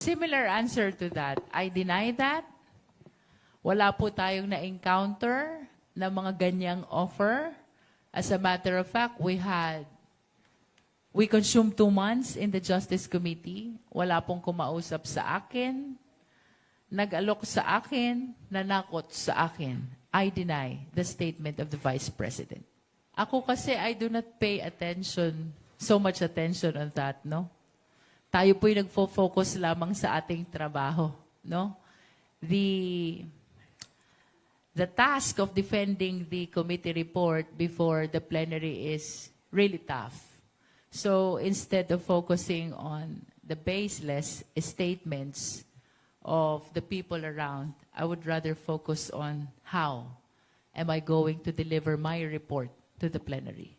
Similar answer to that. I deny that. Wala po tayong na-encounter na mga ganyang offer. As a matter of fact, we consumed 2 months in the Justice Committee. Wala pong kumausap sa akin, nag-alok sa akin, nanakot sa akin. I deny the statement of the Vice President. Ako kasi, I do not pay so much attention on that, no? Tayo po'y nagfo-focus lamang sa ating trabaho, no? The task of defending the committee report before the plenary is really tough. So instead of focusing on the baseless statements of the people around, I would rather focus on how am I going to deliver my report to the plenary.